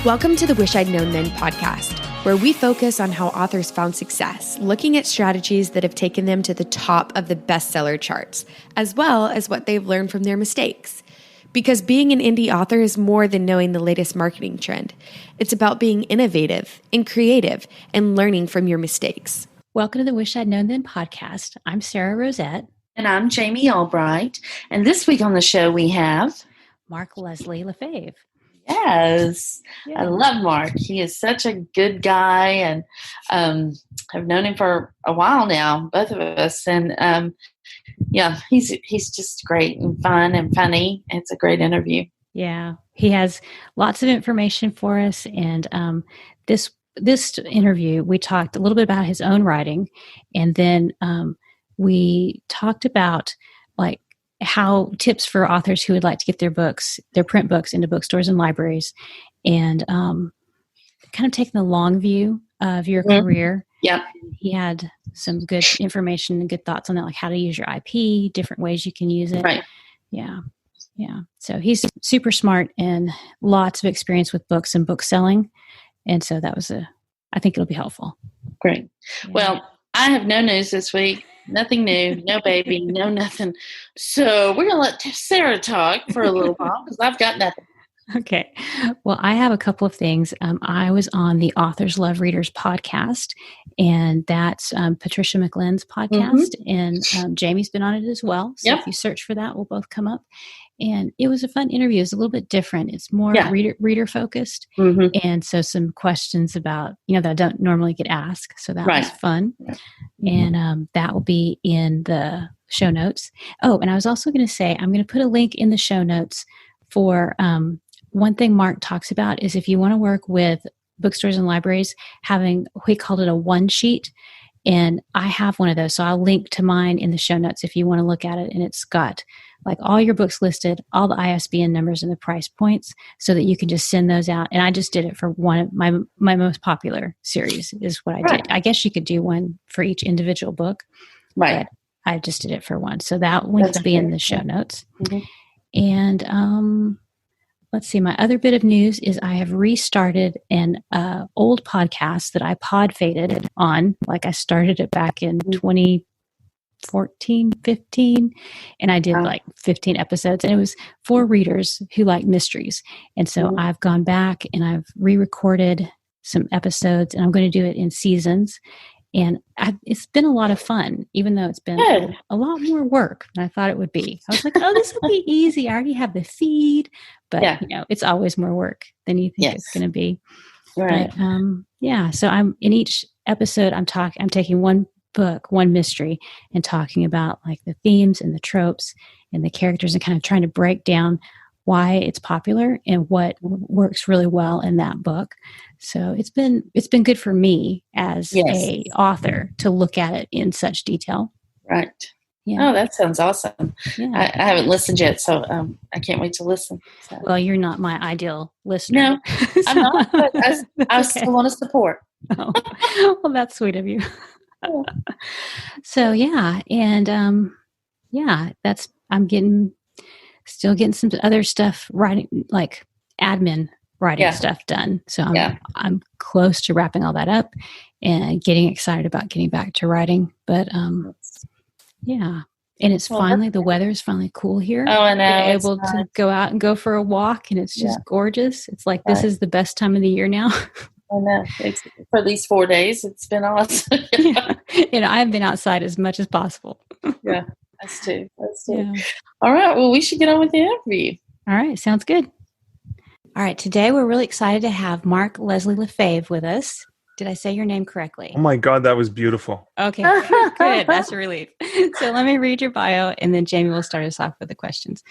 Welcome to the Wish I'd Known Then podcast, where we focus on how authors found success, looking at strategies that have taken them to the top of the bestseller charts, as well as what they've learned from their mistakes. Because being an indie author is more than knowing the latest marketing trend. It's about being innovative and creative and learning from your mistakes. Welcome to the Wish I'd Known Then podcast. I'm Sara Rosette. And I'm Jami Albright. And this week on the show we have Mark Leslie Lefebvre. Yes. Yeah. I love Mark. He is such a good guy, and I've known him for a while now, both of us. And he's just great and fun and funny. It's a great interview. Yeah. He has lots of information for us. And this interview, we talked a little bit about his own writing, and then we talked about how tips for authors who would like to get their print books into bookstores and libraries, and kind of taking the long view of your career. Yep. He had some good information and good thoughts on that, like how to use your IP, different ways you can use it. Right. Yeah. Yeah. So he's super smart and lots of experience with books and book selling. And so I think it'll be helpful. Great. Yeah. Well, I have no news this week. Nothing new, no baby, no nothing. So we're going to let Sara talk for a little while because I've got nothing. Okay. Well, I have a couple of things. I was on the Authors Love Readers podcast, and that's Patricia McLenn's podcast, and Jami's been on it as well. So if you search for that, we'll both come up. And it was a fun interview. It's a little bit different. It's more reader focused. And so some questions about, that I don't normally get asked. So that was fun. And that will be in the show notes. Oh, and I was also going to say, I'm going to put a link in the show notes for one thing Mark talks about is if you want to work with bookstores and libraries, we called it a one sheet. And I have one of those. So I'll link to mine in the show notes if you want to look at it. And it's got all your books listed, all the ISBN numbers and the price points so that you can just send those out. And I just did it for one of my most popular series is what I did. I guess you could do one for each individual book. Right. But I just did it for one. So that link will be in the show notes. And let's see, my other bit of news is I have restarted an old podcast that I pod faded on. I started it back in 2014, 15, and I did 15 episodes, and it was for readers who like mysteries. And so I've gone back and I've re-recorded some episodes, and I'm going to do it in seasons. And it's been a lot of fun, even though it's been a lot more work than I thought it would be. I was like, this will be easy. I already have the feed. But, it's always more work than you think it's going to be. Right. But, so I'm in each episode, I'm taking one book, one mystery, and talking about the themes and the tropes and the characters and kind of trying to break down why it's popular and what works really well in that book. So it's been good for me as a author to look at it in such detail. Right. Yeah. Oh, that sounds awesome. Yeah. I haven't listened yet, so I can't wait to listen. So. Well, you're not my ideal listener. No, I'm not, but I still want to support. Oh. Well, that's sweet of you. So, and I'm still getting some other stuff writing, admin writing stuff done. So I'm close to wrapping all that up and getting excited about getting back to writing. But and it's the weather is finally cool here. Oh, I know. I'm able to go out and go for a walk, and it's just gorgeous. It's this is the best time of the year now. I know. For these 4 days, it's been awesome. And I've been outside as much as possible. Yeah, us too. Yeah. All right. Well, we should get on with the interview. All right. Sounds good. All right. Today, we're really excited to have Mark Leslie Lefebvre with us. Did I say your name correctly? Oh my God, that was beautiful. Okay, good. That's a relief. So let me read your bio, and then Jami will start us off with the questions.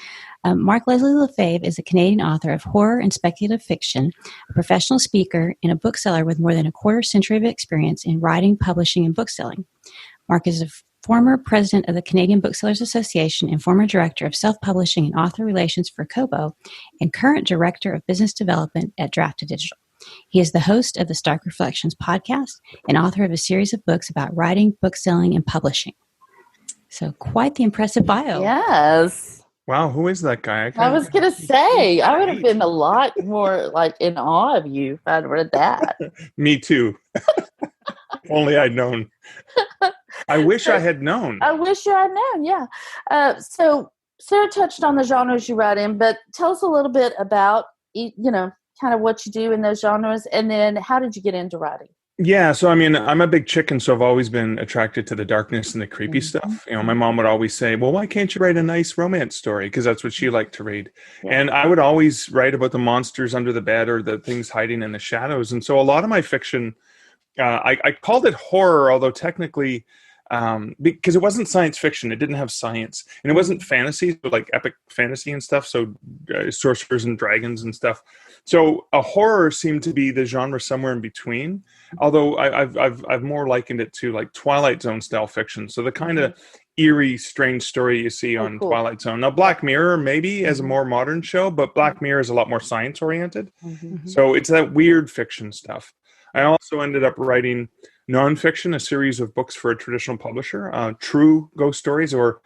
Mark Leslie Lefebvre is a Canadian author of horror and speculative fiction, a professional speaker, and a bookseller with more than a quarter century of experience in writing, publishing, and bookselling. Mark is a former president of the Canadian Booksellers Association and former director of self-publishing and author relations for Kobo, and current director of business development at Drafted Digital. He is the host of the Stark Reflections podcast and author of a series of books about writing, book selling, and publishing. So quite the impressive bio. Yes. Wow, who is that guy? I was going to say, I would have been a lot more like in awe of you if I'd read that. Me too. If only I'd known. I wish I had known. I wish you had known, yeah. So Sarah touched on the genres you write in, but tell us a little bit about, kind of what you do in those genres, and then how did you get into writing? Yeah, so I mean, I'm a big chicken, so I've always been attracted to the darkness and the creepy stuff. My mom would always say, well, why can't you write a nice romance story? Because that's what she liked to read. Yeah. And I would always write about the monsters under the bed or the things hiding in the shadows. And so a lot of my fiction, I called it horror, although technically, because it wasn't science fiction, it didn't have science, and it wasn't fantasy, so like epic fantasy and stuff, so sorcerers and dragons and stuff. So a horror seemed to be the genre somewhere in between, although I've more likened it to like Twilight Zone style fiction, so the kind of eerie, strange story you see on Twilight Zone. Now Black Mirror maybe as a more modern show, but Black Mirror is a lot more science oriented, so it's that weird fiction stuff. I also ended up writing nonfiction, a series of books for a traditional publisher, true ghost stories or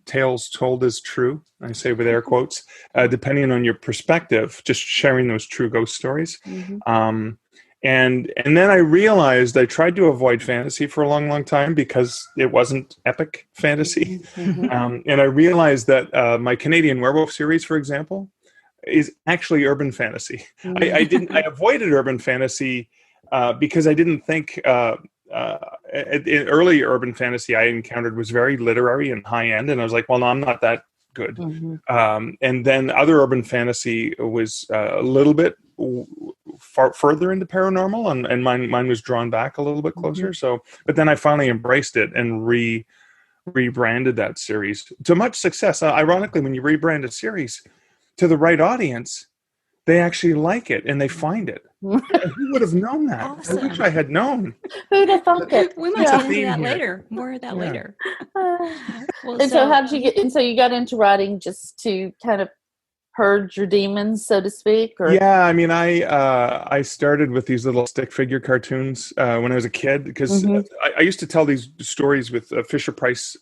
tales told as true, I say with air quotes, depending on your perspective, just sharing those true ghost stories. And then I realized I tried to avoid fantasy for a long, long time because it wasn't epic fantasy. And I realized that my Canadian Werewolf series, for example, is actually urban fantasy. I avoided urban fantasy because I didn't think in early urban fantasy I encountered was very literary and high end, and I was like, well, no, I'm not that good. And then other urban fantasy was a little bit far further into paranormal, and mine was drawn back a little bit closer. So, but then I finally embraced it and rebranded that series to much success. Ironically, when you rebrand a series to the right audience, they actually like it and they find it. Who would have known that? Awesome. I wish I had known. Who'd have thought it? We might get into that later. More of that later. And so how did you get? And so you got into writing just to kind of purge your demons, so to speak? Or? Yeah, I mean, I started with these little stick figure cartoons when I was a kid because I used to tell these stories with Fisher Price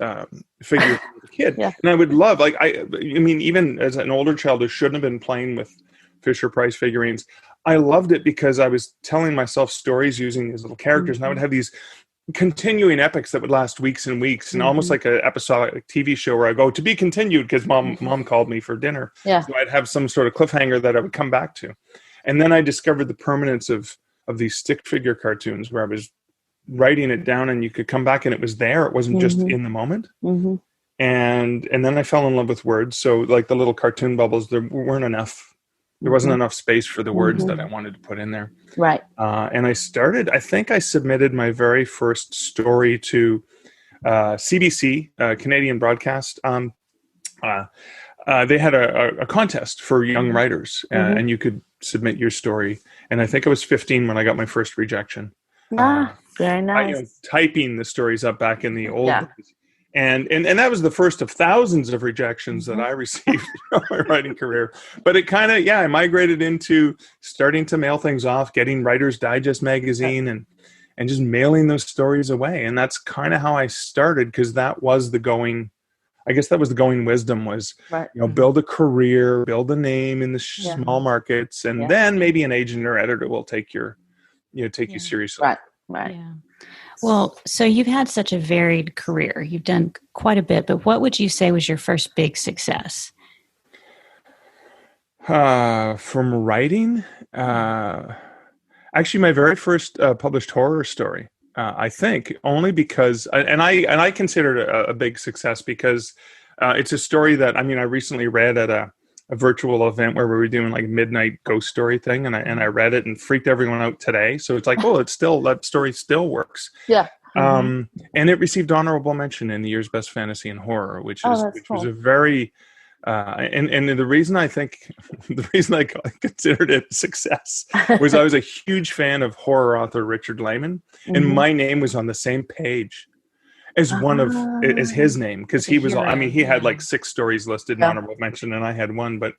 figures as a kid, and I would love I mean, even as an older child who shouldn't have been playing with Fisher Price figurines, I loved it because I was telling myself stories using these little characters, and I would have these continuing epics that would last weeks and weeks, and almost like an episodic TV show where I go to be continued because mom called me for dinner. So I'd have some sort of cliffhanger that I would come back to, and then I discovered the permanence of these stick figure cartoons where I was writing it down and you could come back and it was there. It wasn't just in the moment. And then I fell in love with words. So like the little cartoon bubbles, there weren't enough. There wasn't enough space for the words that I wanted to put in there. Right. And I think I submitted my very first story to CBC, Canadian Broadcast. They had a contest for young writers, and you could submit your story. And I think I was 15 when I got my first rejection. Very nice. Typing the stories up back in the old days. And that was the first of thousands of rejections that I received in my writing career. But it kind of, I migrated into starting to mail things off, getting Writer's Digest magazine and just mailing those stories away. And that's kind of how I started, because that was the going, I guess that was the going wisdom was, build a career, build a name in the small markets, and then maybe an agent or editor will take you seriously. Right. Yeah. Well, so you've had such a varied career. You've done quite a bit, but what would you say was your first big success? From writing? Actually, my very first published horror story, I think, only because, and I consider it a big success because it's a story that, I recently read at a virtual event where we were doing like a midnight ghost story thing, and I read it and freaked everyone out today. So it's like, that story still works. Yeah. And it received honorable mention in the year's Best Fantasy and Horror, which was a very and the reason I considered it a success was I was a huge fan of horror author Richard Lehman, and my name was on the same page as as his name, because he was, he had like 6 stories listed in honorable mention, and I had 1. But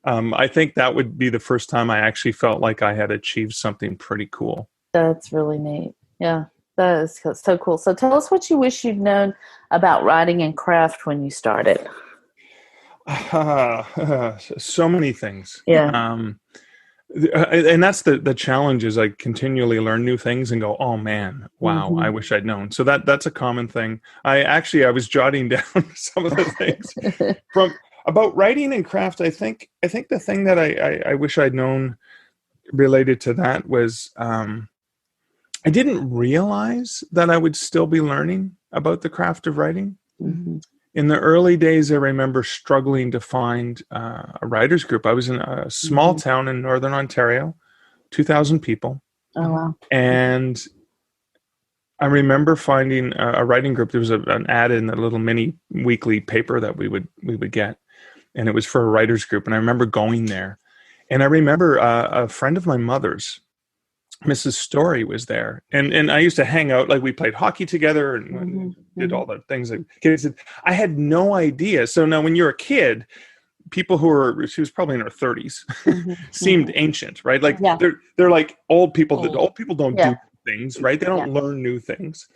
I think that would be the first time I actually felt like I had achieved something pretty cool. That's really neat. Yeah, that is so cool. So tell us what you wish you'd known about writing and craft when you started. So many things. Yeah. And that's the challenge is I continually learn new things and go, oh man, wow, I wish I'd known. So that's a common thing. I was jotting down some of the things from about writing and craft. I think the thing that I wish I'd known related to that was I didn't realize that I would still be learning about the craft of writing. Mm-hmm. In the early days, I remember struggling to find a writers group. I was in a small town in Northern Ontario, 2,000 people. Oh, wow. And I remember finding a writing group. There was an ad in a little mini weekly paper that we would get, and it was for a writers group. And I remember going there. And I remember a friend of my mother's, Mrs. Story, was there, and I used to hang out, like we played hockey together and did all the things that kids did. I had no idea. So now when you're a kid, people she was probably in her 30s, seemed ancient, right? Like they're like old people. Old people don't do things, right? They don't learn new things.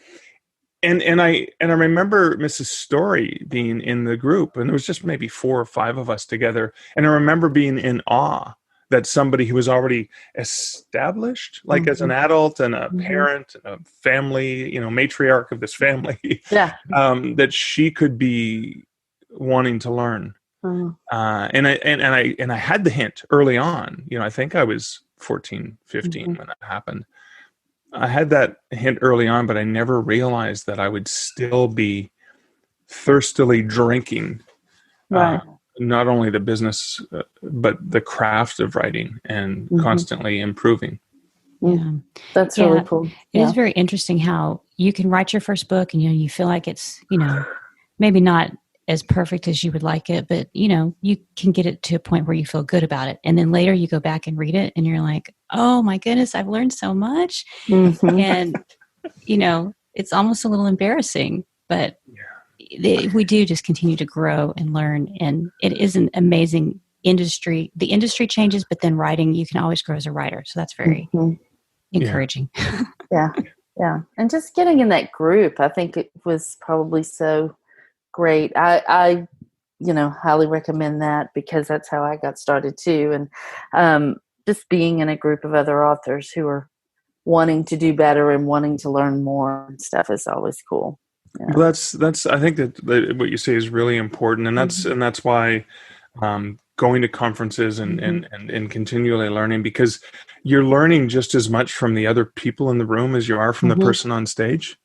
And I remember Mrs. Story being in the group, and there was just maybe 4 or 5 of us together. And I remember being in awe that somebody who was already established, like as an adult and a parent, and a family, matriarch of this family, that she could be wanting to learn. And I had the hint early on. I think I was 14, 15 when that happened. I had that hint early on, but I never realized that I would still be thirstily drinking. Right. Not only the business, but the craft of writing and constantly improving. Yeah. That's really cool. It is very interesting how you can write your first book and, you feel like it's, maybe not as perfect as you would like it, but, you can get it to a point where you feel good about it. And then later you go back and read it and you're like, oh my goodness, I've learned so much. And, it's almost a little embarrassing, but we do just continue to grow and learn, and it is an amazing industry. The industry changes, but then writing, you can always grow as a writer. So that's very encouraging. Yeah. And just getting in that group, I think it was probably so great. I highly recommend that because that's how I got started too. And just being in a group of other authors who are wanting to do better and wanting to learn more and stuff is always cool. Yeah. Well, that's. I think that what you say is really important, and that's why going to conferences and continually learning, because you're learning just as much from the other people in the room as you are from the person on stage.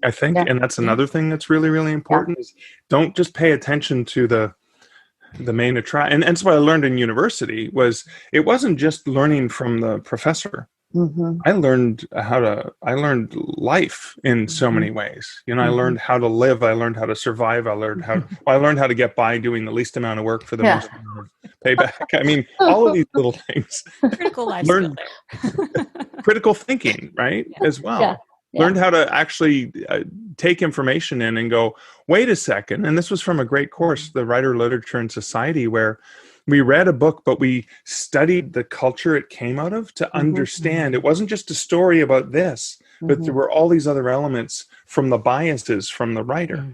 I think, and that's another thing that's really, really important is don't just pay attention to the main attract. And that's what I learned in university was it wasn't just learning from the professor. I learned life in so many ways. I learned how to live. I learned how to survive. I learned how to get by doing the least amount of work for the most amount of payback. I mean, all of these little things. Critical life skill there. Critical thinking, right? As well. Learned how to actually take information in and go, wait a second. And this was from a great course, the Writer, Literature, and Society, where we read a book, but we studied the culture it came out of to understand. It wasn't just a story about this, but there were all these other elements from the biases from the writer.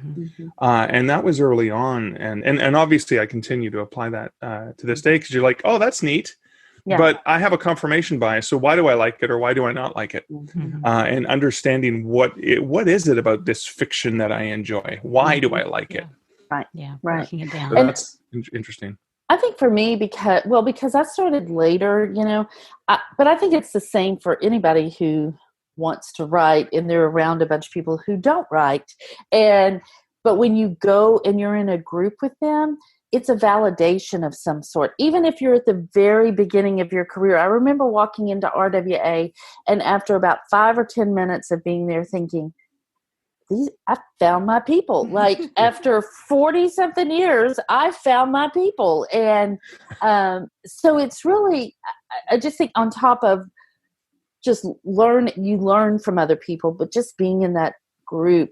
And that was early on. And obviously I continue to apply that to this day, because you're like, oh, that's neat. Yeah. But I have a confirmation bias. So why do I like it or why do I not like it? And understanding what is it about this fiction that I enjoy? Why do I like it? Right. Yeah. Right. Breaking it down. So that's interesting. I think for me, because I started later, but I think it's the same for anybody who wants to write and they're around a bunch of people who don't write. But when you go and you're in a group with them, it's a validation of some sort. Even if you're at the very beginning of your career. I remember walking into RWA and after about 5 or 10 minutes of being there thinking, I found my people. Like after 40 something years, I found my people. And so it's really, I just think on top of just you learn from other people, but just being in that group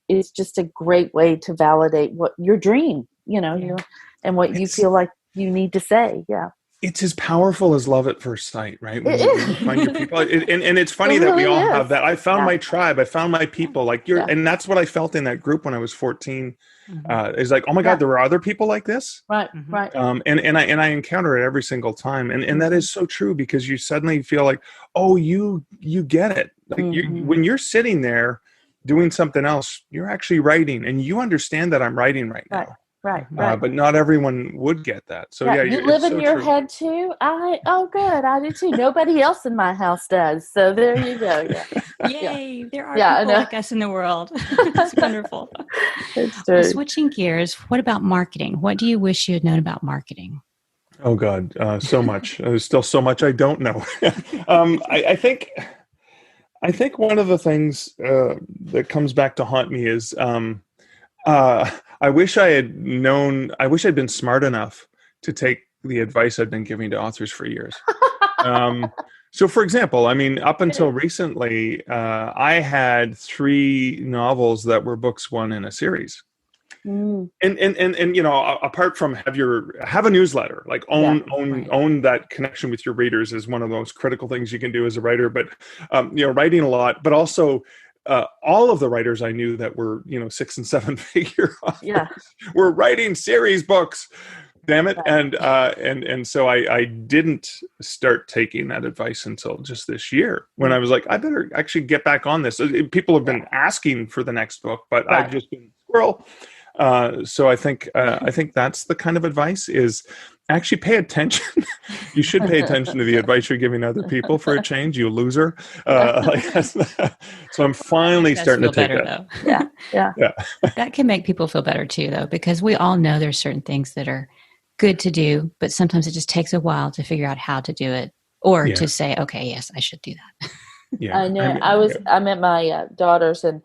is just a great way to validate what your dream, and what you feel like you need to say. Yeah. it's as powerful as love at first sight, right? When you find your people, and it's funny It that really we all is. have that. I found my tribe. I found my people. Like and that's what I felt in that group when I was 14. Is like, oh my God, there were other people like this. Right. Right. And I encounter it every single time, and that is so true, because you suddenly feel like, oh, you get it. Like when you're sitting there doing something else, you're actually writing, and you understand that I'm writing right now. Right. But not everyone would get that. So you live in your head too. Good. I do too. Nobody else in my house does. So there you go. Yeah. Yay! There are people like us in the world. It's wonderful. It's true. Well, switching gears, what about marketing? What do you wish you had known about marketing? Oh God, so much. There's still so much I don't know. I think one of the things that comes back to haunt me is. I wish I'd been smart enough to take the advice I've been giving to authors for years. So for example, I mean, up until recently, I had 3 novels that were books 1 in a series. And you know, apart from have a newsletter, like own that connection with your readers is one of the most critical things you can do as a writer. But you know, writing a lot, but also all of the writers I knew that were, you know, 6 and 7 figure authors were writing series books. Damn it. And so I didn't start taking that advice until just this year, when I was like, I better actually get back on this. People have been asking for the next book, but I've just been squirrel. So I think that's the kind of advice is actually pay attention. You should pay attention to the advice you're giving other people for a change, you loser. So I'm finally starting to take that. Yeah. That can make people feel better too, though, because we all know there's certain things that are good to do, but sometimes it just takes a while to figure out how to do it, or to say, okay, yes, I should do that. I know. I'm at my daughter's, and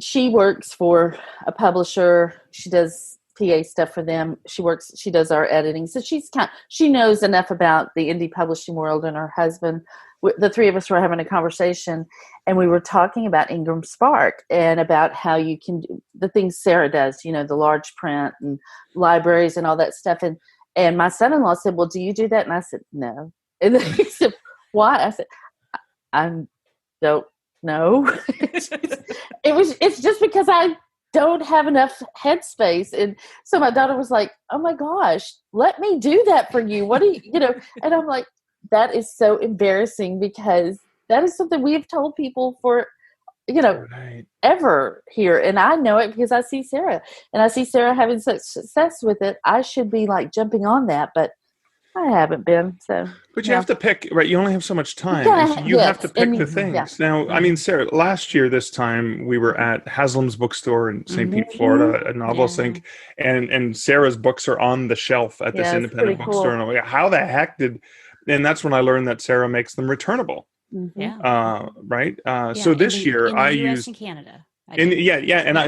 she works for a publisher. She does PA stuff for them. She does our editing. So she knows enough about the indie publishing world, and her husband, the 3 of us were having a conversation, and we were talking about Ingram Spark and about how you can do the things Sara does, you know, the large print and libraries and all that stuff. And my son-in-law said, well, do you do that? And I said, no. And then he said, why? I said, I don't know. It's just because I don't have enough headspace. And so my daughter was like, oh my gosh, let me do that for you. What do you know? And I'm like, that is so embarrassing, because that is something we have told people for, you know, ever here. And I know it because I see Sara, and I see Sara having such success with it. I should be like jumping on that, but I haven't been. So, but you have to pick, right? You only have so much time. You have to pick the things. Now, I mean, Sara, last year this time we were at Haslam's bookstore in St. Pete, Florida, at Novel Sync, and Sarah's books are on the shelf at this independent bookstore. And I'm like, how the heck did? And that's when I learned that Sara makes them returnable. Right. So this year I used in Canada.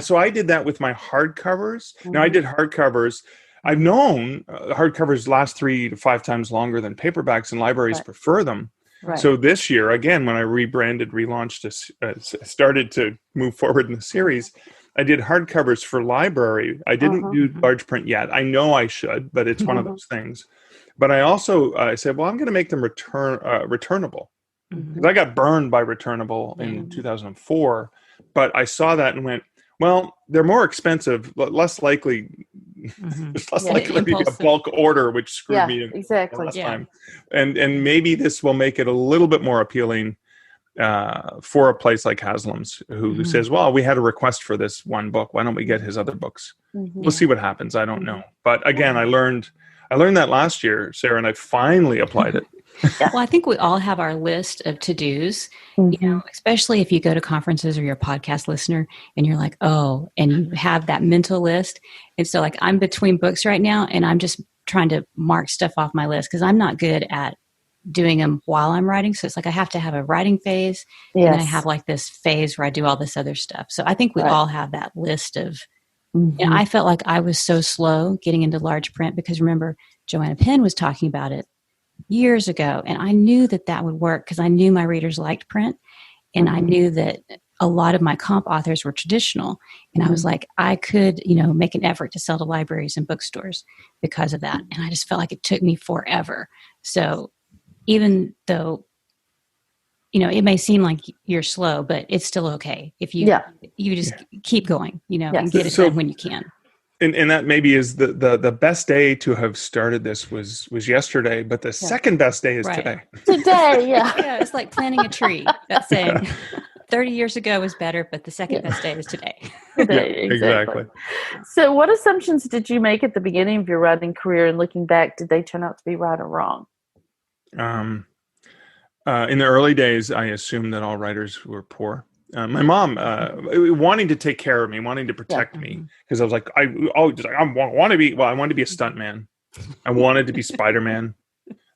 So I did that with my hardcovers. Now I did hardcovers. I've known hardcovers last 3 to 5 times longer than paperbacks, and libraries prefer them. Right. So this year, again, when I relaunched, started to move forward in the series, I did hardcovers for library. I didn't do large print yet. I know I should, but it's one of those things. But I also I said, well, I'm going to make them returnable. Because I got burned by returnable in 2004, but I saw that and went, well, they're more expensive, less likely. It's less likely to be a bulk order, which screwed me in last time. And maybe this will make it a little bit more appealing for a place like Haslam's, who says, well, we had a request for this one book. Why don't we get his other books? We'll see what happens. I don't know. But again, I learned that last year, Sara, and I finally applied it. Well, I think we all have our list of to-dos, you know, especially if you go to conferences or you're a podcast listener and you're like, oh, and you have that mental list. And so like I'm between books right now, and I'm just trying to mark stuff off my list because I'm not good at doing them while I'm writing. So it's like I have to have a writing phase, and I have like this phase where I do all this other stuff. So I think we all have that list of, and I felt like I was so slow getting into large print because remember, Joanna Penn was talking about it years ago, and I knew that would work because I knew my readers liked print, and I knew that a lot of my comp authors were traditional. And I was like, I could, make an effort to sell to libraries and bookstores because of that. And I just felt like it took me forever. So even though, it may seem like you're slow, but it's still okay if you just keep going, and get it done when you can. And that maybe is the best day to have started this was yesterday, but the second best day is today. Today, yeah. Yeah, it's like planting a tree. That's saying 30 years ago was better, but the second best day is today. Exactly. So what assumptions did you make at the beginning of your writing career, and looking back, did they turn out to be right or wrong? In the early days, I assumed that all writers were poor. My mom wanting to take care of me, wanting to protect me, because I was like, I want to be a stuntman. I wanted to be Spider-Man.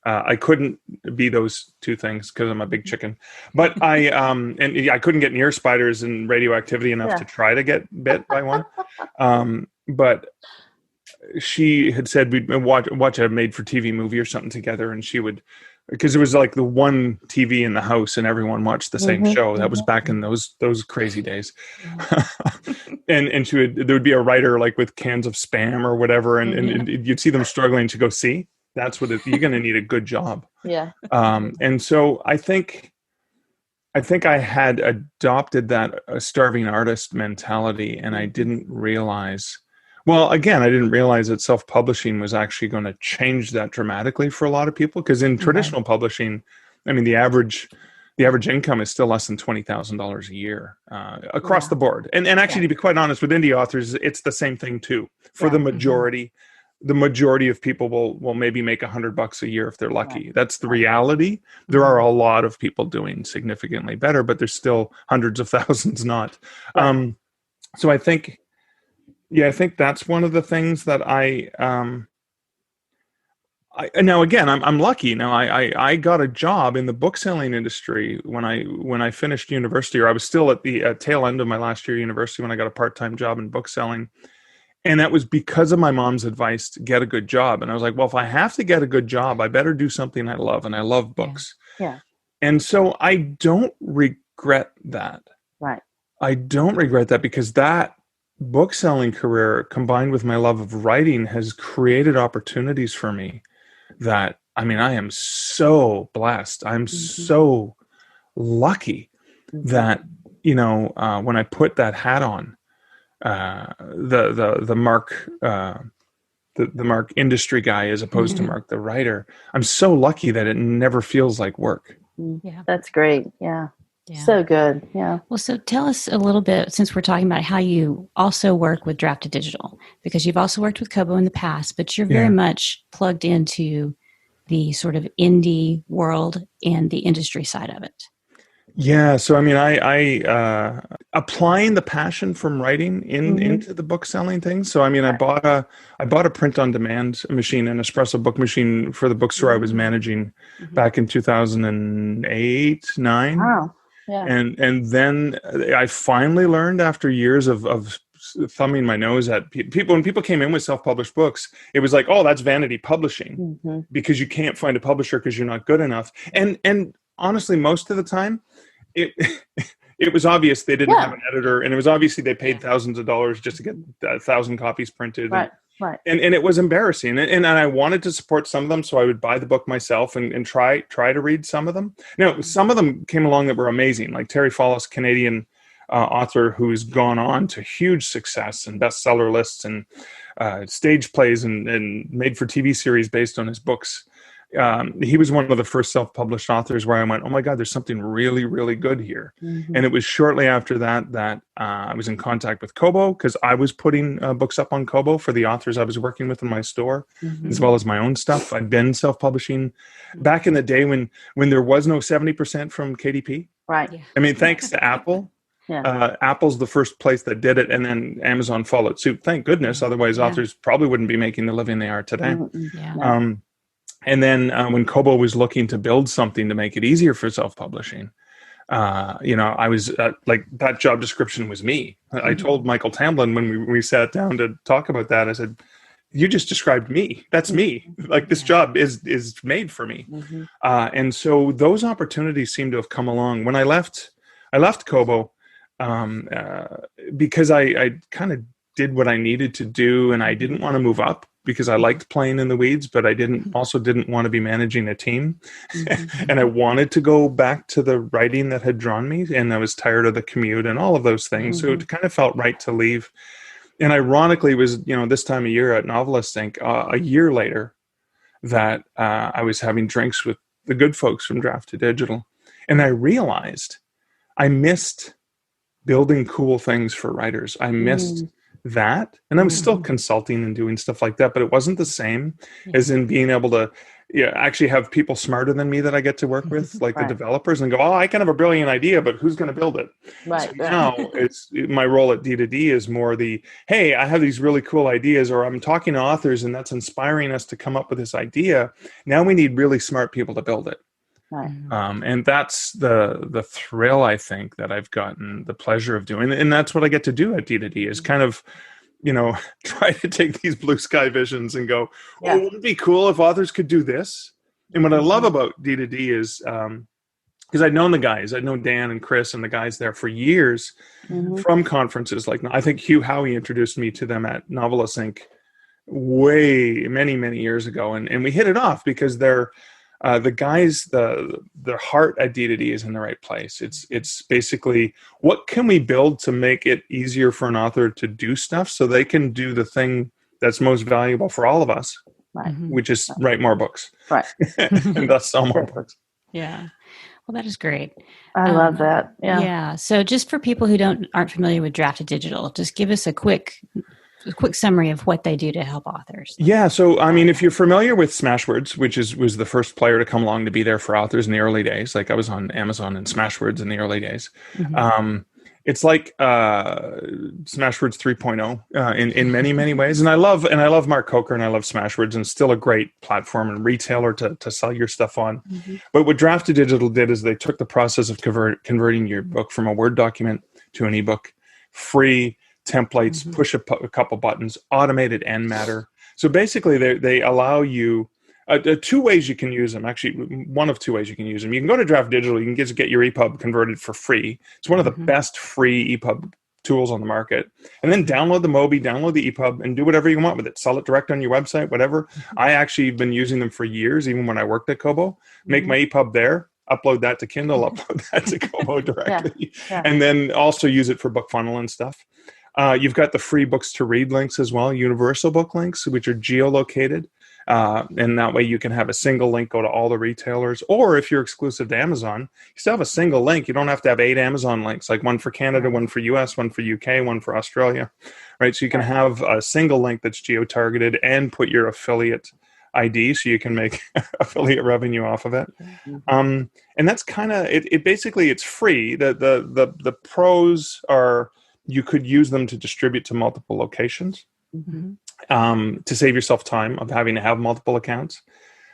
I couldn't be those two things because I'm a big chicken. But I couldn't get near spiders and radioactivity enough to try to get bit by one. But she had said we'd watch a made-for-TV movie or something together, and she would. Because it was like the one TV in the house and everyone watched the same show. That was back in those crazy days. and there would be a writer like with cans of Spam or whatever. And you'd see them struggling to go, see, that's what you're going to need a good job. Yeah. And so I think I had adopted that starving artist mentality, and I didn't realize. Well, again, I didn't realize that self-publishing was actually going to change that dramatically for a lot of people. Because in traditional publishing, I mean, the average income is still less than $20,000 a year across the board. And actually, to be quite honest, with indie authors, it's the same thing too. For the majority, the majority of people will maybe make $100 a year if they're lucky. That's the reality. There are a lot of people doing significantly better, but there's still hundreds of thousands not. So I think. Yeah, I think that's one of the things that I now again I'm lucky. Now I got a job in the book selling industry when I finished university, or I was still at the tail end of my last year of university when I got a part-time job in book selling, and that was because of my mom's advice to get a good job. And I was like, well, if I have to get a good job, I better do something I love, and I love books. Yeah. And so I don't regret that. Right. I don't regret that, because that book selling career combined with my love of writing has created opportunities for me that, I mean, I am so blessed. I'm so lucky that, when I put that hat on, the Mark, the Mark industry guy as opposed to Mark the writer, I'm so lucky that it never feels like work. Yeah. That's great. Yeah. So good. Yeah. Well, so tell us a little bit, since we're talking about how you also work with Drafted Digital, because you've also worked with Kobo in the past, but you're very much plugged into the sort of indie world and the industry side of it. Yeah. So, I mean, I applying the passion from writing into the book selling thing. So, I mean, I bought a print on demand machine, an espresso book machine for the bookstore I was managing back in 2008, 9. Wow. Yeah. And then I finally learned, after years of thumbing my nose at people, when people came in with self-published books, it was like, oh, that's vanity publishing, because you can't find a publisher because you're not good enough. And honestly, most of the time, it was obvious they didn't have an editor, and it was obviously they paid thousands of dollars just to get 1,000 copies printed. Right. And it was embarrassing. And I wanted to support some of them, so I would buy the book myself and try to read some of them. Now, some of them came along that were amazing, like Terry Follis, Canadian author who's gone on to huge success and bestseller lists and stage plays and made for TV series based on his books. He was one of the first self-published authors where I went, oh my God, there's something really, really good here. And it was shortly after that I was in contact with Kobo, because I was putting books up on Kobo for the authors I was working with in my store, as well as my own stuff. I'd been self-publishing back in the day when there was no 70% from KDP. Right. Yeah. I mean, thanks to Apple. Apple's the first place that did it, and then Amazon followed suit. Thank goodness. Otherwise, authors probably wouldn't be making the living they are today. And then when Kobo was looking to build something to make it easier for self-publishing, I was like, that job description was me. I told Michael Tamblyn when we sat down to talk about that, I said, you just described me. That's me. Like, this job is made for me. And so those opportunities seem to have come along. When I left Kobo, because I kind of did what I needed to do, and I didn't want to move up because I liked playing in the weeds, but I didn't want to be managing a team. And I wanted to go back to the writing that had drawn me, and I was tired of the commute and all of those things. So it kind of felt right to leave. And ironically, it was, this time of year at Novelist Inc., a year later, that I was having drinks with the good folks from Draft to Digital. And I realized I missed building cool things for writers. I missed that. And I was still consulting and doing stuff like that, but it wasn't the same as in being able to actually have people smarter than me that I get to work with, like the developers, and go, oh, I can have a brilliant idea, but who's going to build it? Right. So now my role at D2D is more hey, I have these really cool ideas, or I'm talking to authors and that's inspiring us to come up with this idea. Now we need really smart people to build it. Right. And that's the thrill, I think, that I've gotten the pleasure of doing. And that's what I get to do at D2D is kind of, try to take these blue sky visions and go, oh, wouldn't it be cool if authors could do this? And what I love about D2D is, because I'd known the guys, I'd known Dan and Chris and the guys there for years from conferences. Like, I think Hugh Howey introduced me to them at Novelist Inc. many, many years ago. And we hit it off because they're, the guys, the heart at D2D is in the right place. It's basically, what can we build to make it easier for an author to do stuff so they can do the thing that's most valuable for all of us, which is write more books, and thus sell more books. Yeah. Well, that is great. I love that. Yeah. So just for people who aren't familiar with Draft to Digital, just give us a quick summary of what they do to help authors. Yeah. So, I mean, if you're familiar with Smashwords, which was the first player to come along to be there for authors in the early days, like I was on Amazon and Smashwords in the early days. It's like Smashwords 3.0 in many, many ways. And I love Mark Coker and I love Smashwords, and it's still a great platform and retailer to sell your stuff on. But what Draft to Digital did is they took the process of converting your book from a Word document to an ebook, free templates, push a couple buttons, automated end matter. So basically they allow you two ways you can use them. Actually, one of two ways you can use them. You can go to Draft Digital. You can just get your EPUB converted for free. It's one of the best free EPUB tools on the market. And then download the Mobi, download the EPUB, and do whatever you want with it. Sell it direct on your website, whatever. I actually have been using them for years, even when I worked at Kobo. Make my EPUB there. Upload that to Kindle. Upload that to Kobo directly. And then also use it for BookFunnel and stuff. You've got the free books to read links as well, universal book links, which are geolocated. And that way you can have a single link go to all the retailers. Or if you're exclusive to Amazon, you still have a single link. You don't have to have 8 Amazon links, like one for Canada, one for US, one for UK, one for Australia, right? So you can have a single link that's geo-targeted and put your affiliate ID so you can make affiliate revenue off of it. And that's kind of, it basically, it's free. The pros are, you could use them to distribute to multiple locations to save yourself time of having to have multiple accounts.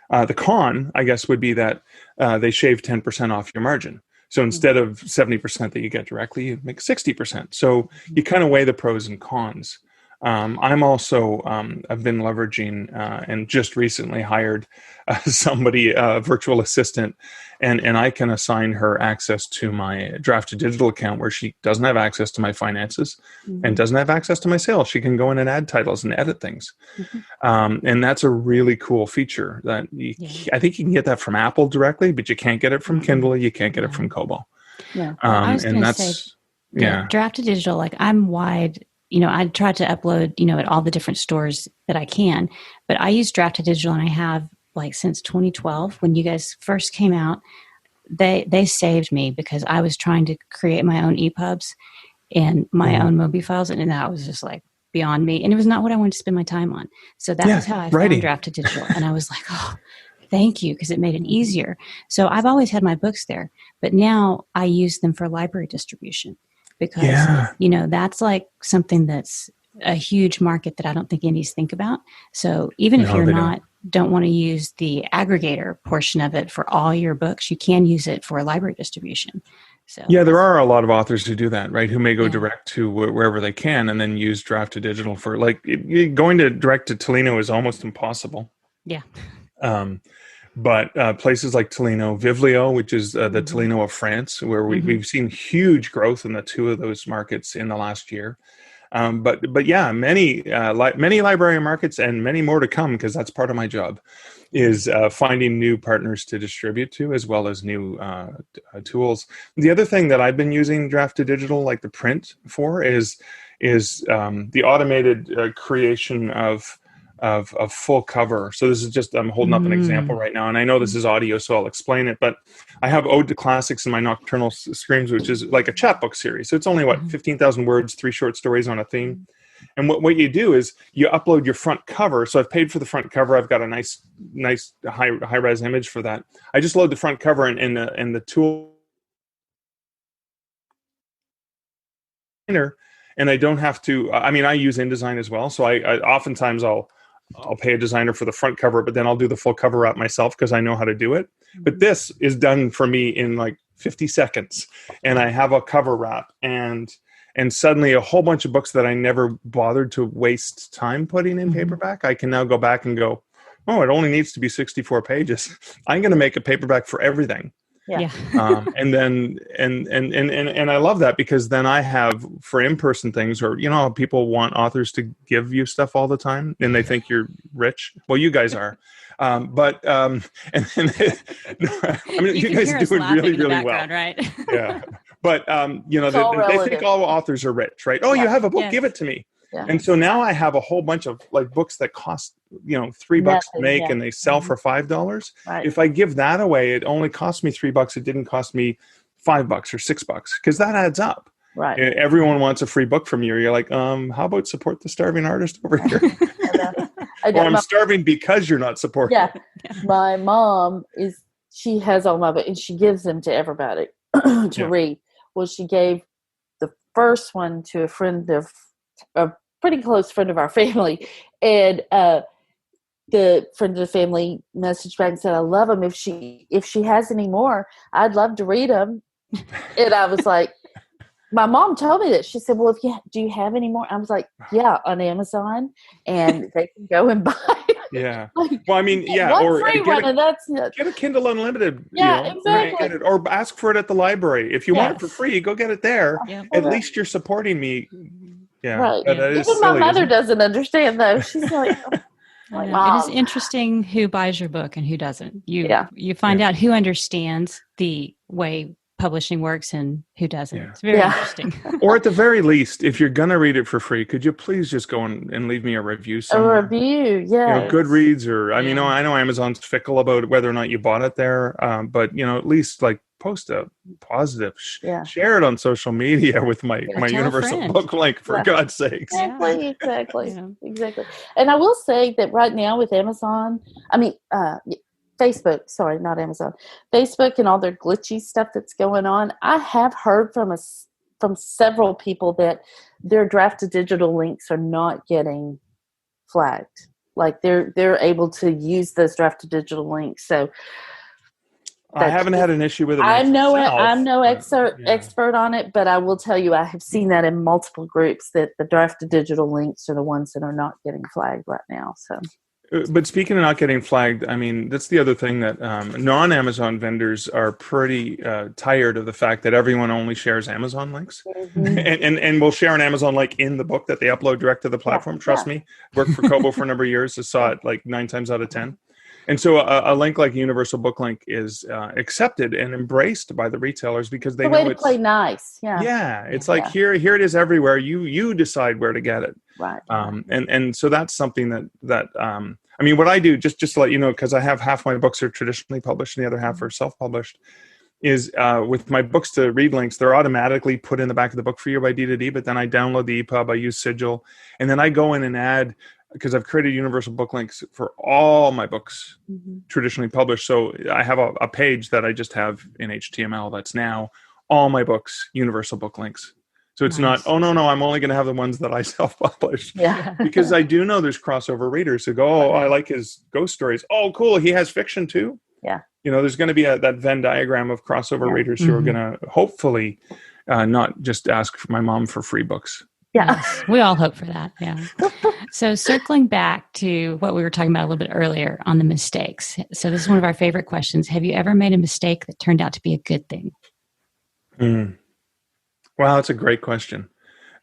The con, I guess, would be that they shave 10% off your margin. So instead of 70% that you get directly, you make 60%. So you kind of weigh the pros and cons. I'm also, I've been leveraging and just recently hired somebody, a virtual assistant, and I can assign her access to my Draft to Digital account where she doesn't have access to my finances and doesn't have access to my sales. She can go in and add titles and edit things. And that's a really cool feature that I think you can get that from Apple directly, but you can't get it from Kindle. You can't get it from Kobo. And that's, Draft to Digital, like I'm wide. I try to upload, at all the different stores that I can, but I use Draft to Digital, and I have since 2012 when you guys first came out. They saved me because I was trying to create my own EPUBs and my own Mobi files, and that was just beyond me, and it was not what I wanted to spend my time on. So that was how I found Draft to Digital, and I was like, oh, thank you, because it made it easier. So I've always had my books there, but now I use them for library distribution. Because, that's something that's a huge market that I don't think Indies think about. So even if you're don't want to use the aggregator portion of it for all your books, you can use it for library distribution. So there are a lot of authors who do that, right? Who may go direct to wherever they can and then use Draft to Digital for going to direct to Tolino is almost impossible. Yeah. But places like Tolino, Viblio, which is the Tolino of France, where we've seen huge growth in the two of those markets in the last year. But yeah, many library markets and many more to come, because that's part of my job, is finding new partners to distribute to, as well as new tools. The other thing that I've been using Draft to Digital, like the print, for is the automated creation of full cover. So this is just, I'm holding up an example right now, and I know this is audio, so I'll explain it, but I have Ode to Classics in my Nocturnal Screams, which is like a chapbook series. So it's only 15,000 words, 3 short stories on a theme. And what you do is you upload your front cover. So I've paid for the front cover. I've got a nice high res image for that. I just load the front cover in the tool, and I don't have to. I mean, I use InDesign as well. So I oftentimes I'll pay a designer for the front cover, but then I'll do the full cover wrap myself because I know how to do it. But this is done for me in like 50 seconds, and I have a cover wrap, and suddenly a whole bunch of books that I never bothered to waste time putting in paperback, I can now go back and go, oh, it only needs to be 64 pages. I'm going to make a paperback for everything. Yeah. And then I love that, because then I have, for in-person things, or people want authors to give you stuff all the time and they think you're rich. Well, you guys are. I mean, you guys are doing really, really well. Right? Yeah. But, they think all authors are rich, right? Oh, you have a book, give it to me. Yeah. And so now I have a whole bunch of like books that cost, $3 to make, and they sell for $5. Right. If I give that away, it only cost me $3. It didn't cost me $5 or $6, because that adds up. Right. Everyone wants a free book from you. You're like, how about support the starving artist over here? Or I'm starving because you're not supporting. Yeah. My mom she has all my books, and she gives them to everybody to read. Well, she gave the first one to a pretty close friend of our family, and the friend of the family messaged back and said, I love them. If she has any more, I'd love to read them. And I was like, my mom told me that. She said, well, do you have any more? I was like, yeah, on Amazon, and they can go and buy it. Yeah. Like, well, I mean, yeah. one Or free one, and that's it. Get a Kindle Unlimited. Yeah, exactly. Or ask for it at the library. If you want it for free, go get it there. Yeah. At least you're supporting me. Yeah. Right. Even silly, my mother doesn't understand, though. She's like, Mom. It is interesting who buys your book and who doesn't. You find out who understands the way publishing works and who doesn't. Yeah. It's very interesting. Or at the very least, if you're going to read it for free, could you please just go and leave me a review somewhere? A review, yeah. Goodreads, or I mean, I know Amazon's fickle about whether or not you bought it there, but at least like post a positive, share it on social media with my universal book link, for God's sakes. Exactly. And I will say that right now with Amazon, Facebook, sorry, not Amazon, Facebook and all their glitchy stuff that's going on, I have heard from several people that their draft to digital links are not getting flagged. Like they're able to use those draft to digital links. So I haven't had an issue with it. I'm no expert on it, but I will tell you I have seen that in multiple groups that the draft to digital links are the ones that are not getting flagged right now. So. But speaking of not getting flagged, I mean, that's the other thing that non-Amazon vendors are pretty tired of, the fact that everyone only shares Amazon links, and will share an Amazon link in the book that they upload direct to the platform. Trust me, worked for Kobo for a number of years. I saw it like 9 times out of 10. And so a link like Universal Book Link is accepted and embraced by the retailers, because they know it's play nice. Yeah, it's like here it is everywhere. You decide where to get it. Right. And so that's something that I mean, what I do, just to let you know, because I have half my books are traditionally published and the other half are self-published, is with my books to read links, they're automatically put in the back of the book for you by D2D, but then I download the EPUB, I use Sigil, and then I go in and add, because I've created universal book links for all my books traditionally published. So I have a page that I just have in HTML that's now all my books, universal book links. So it's not, oh, no, I'm only going to have the ones that I self-publish. Yeah. Because I do know there's crossover readers who go, I like his ghost stories. Oh, cool. He has fiction too. Yeah. There's going to be that Venn diagram of crossover readers who are going to hopefully not just ask my mom for free books. Yeah. Yes, we all hope for that. Yeah. So circling back to what we were talking about a little bit earlier on the mistakes. So this is one of our favorite questions. Have you ever made a mistake that turned out to be a good thing? Wow, that's a great question.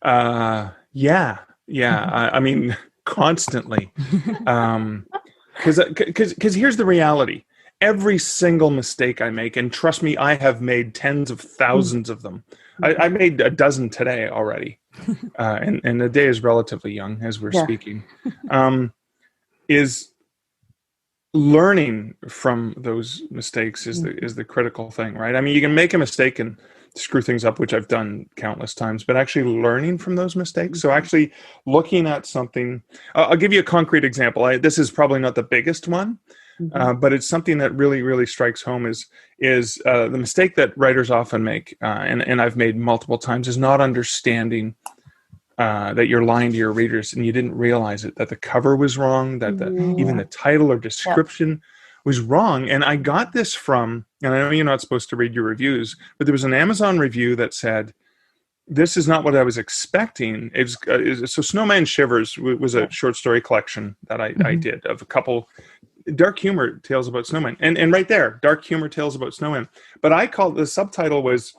Yeah. I mean, constantly. Because here's the reality. Every single mistake I make, and trust me, I have made tens of thousands of them. I made a dozen today already. And the day is relatively young as we're speaking. Is learning from those mistakes is the critical thing, right? I mean, you can make a mistake and screw things up, which I've done countless times, but actually learning from those mistakes. So actually looking at something, I'll give you a concrete example. This is probably not the biggest one, but it's something that really, really strikes home is the mistake that writers often make, and I've made multiple times, is not understanding that you're lying to your readers and you didn't realize it, that the cover was wrong, that even the title or description was wrong. And I got this from, and I know you're not supposed to read your reviews, but there was an Amazon review that said, this is not what I was expecting. So Snowman Shivers was a short story collection that I did of a couple dark humor tales about snowmen. And right there, dark humor tales about snowmen. But I called, the subtitle was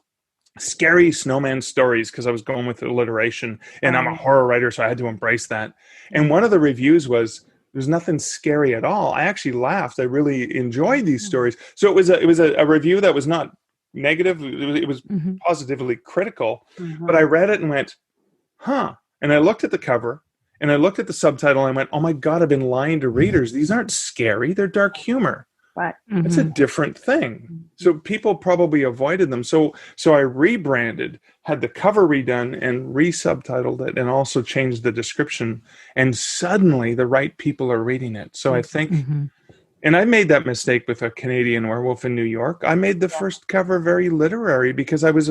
Scary Snowman Stories, because I was going with alliteration, and I'm a horror writer, so I had to embrace that. And one of the reviews was, there's nothing scary at all. I actually laughed. I really enjoyed these stories. So it was a review that was not negative. It was positively critical. But I read it and went, huh. And I looked at the cover and I looked at the subtitle and I went, oh my God, I've been lying to readers. These aren't scary. They're dark humor. Right. It's a different thing. So people probably avoided them. So I rebranded, had the cover redone and re-subtitled it, and also changed the description. And suddenly the right people are reading it. So I think, and I made that mistake with A Canadian Werewolf in New York. I made the first cover very literary because I was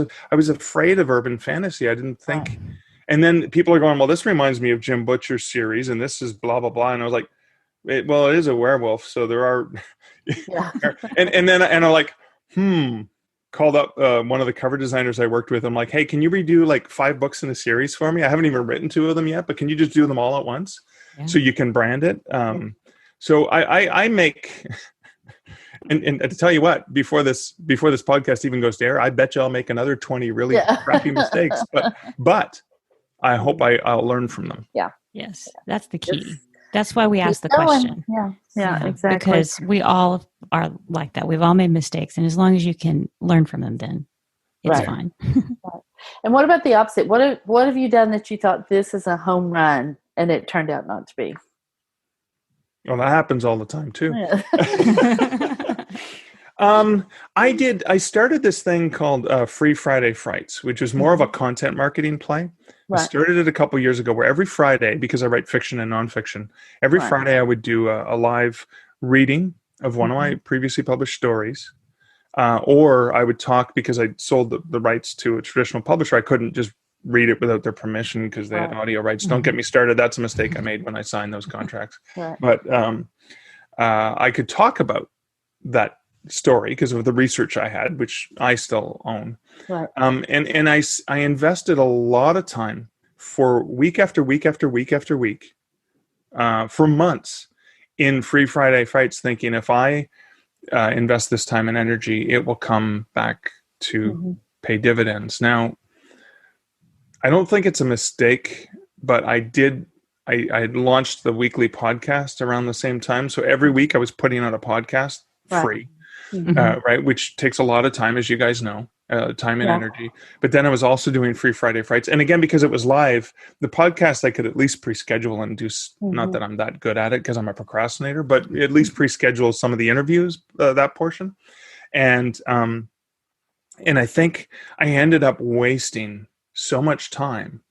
afraid of urban fantasy. I didn't think. And then people are going, well, this reminds me of Jim Butcher's series, and this is blah, blah, blah. And I was like, it is a werewolf, so there are... and I'm like, called up one of the cover designers I worked with. I'm like, hey, can you redo like 5 books in a series for me? I haven't even written 2 of them yet, but can you just do them all at once so you can brand it? So I make, and to tell you what, before this podcast even goes to air, I bet you I'll make another 20 really crappy mistakes, but I hope I'll learn from them. Yeah. Yes, that's the key. That's why we asked the question. Yeah, exactly. Because we all are like that. We've all made mistakes. And as long as you can learn from them, then it's fine. And what about the opposite? What have you done that you thought this is a home run and it turned out not to be? Well, that happens all the time too. Yeah. I started this thing called Free Friday Frights, which is more of a content marketing play. I started it a couple years ago, where every Friday, because I write fiction and nonfiction, every Friday I would do a live reading of one of my previously published stories, or I would talk, because I sold the rights to a traditional publisher. I couldn't just read it without their permission because they had audio rights. Don't get me started. That's a mistake I made when I signed those contracts. But I could talk about that story because of the research I had, which I still own. And I invested a lot of time for week after week after week after week for months in Free Friday Fights, thinking if I invest this time and energy, it will come back to pay dividends. Now, I don't think it's a mistake, but I had launched the weekly podcast around the same time. So every week I was putting out a podcast free. Which takes a lot of time, as you guys know, time and energy. But then I was also doing Free Friday Frights. And again, because it was live, the podcast I could at least pre-schedule and do, not that I'm that good at it because I'm a procrastinator, but at least pre-schedule some of the interviews, that portion. And I think I ended up wasting so much time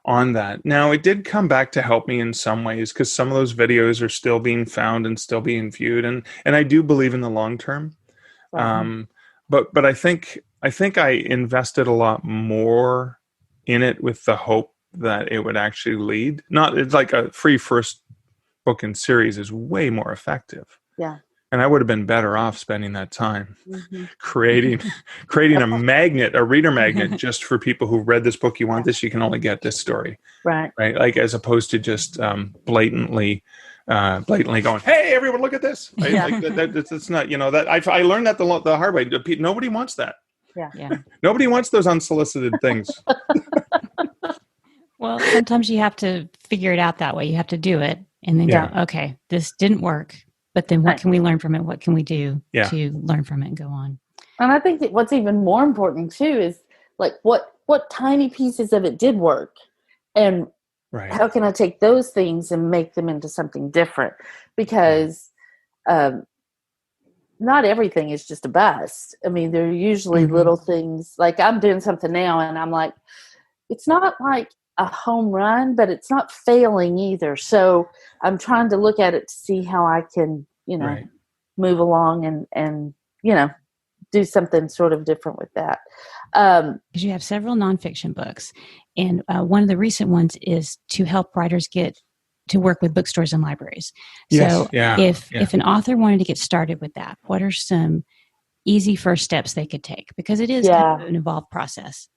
on that. Now, it did come back to help me in some ways, because some of those videos are still being found and still being viewed. And I do believe in the long term. But I think I invested a lot more in it with the hope that it would actually lead. It's like a free first book in series is way more effective. And I would have been better off spending that time creating a reader magnet just for people who read this book. You want this, you can only get this story. Right. Like, as opposed to just blatantly going, hey, everyone, look at this. Right? Yeah. Like it's not, that I learned that the hard way. Nobody wants that. Yeah. Nobody wants those unsolicited things. Well, sometimes you have to figure it out that way. You have to do it and then go, okay, this didn't work. But then what can we learn from it? What can we do to learn from it and go on? And I think that what's even more important too is like what tiny pieces of it did work, and how can I take those things and make them into something different? Because not everything is just a bust. I mean, there are usually little things. Like I'm doing something now, and I'm like, it's not like a home run, but it's not failing either. So I'm trying to look at it to see how I can, move along and do something sort of different with that. Because you have several nonfiction books, and one of the recent ones is to help writers get to work with bookstores and libraries. So if an author wanted to get started with that, what are some easy first steps they could take? Because it is kind of an involved process.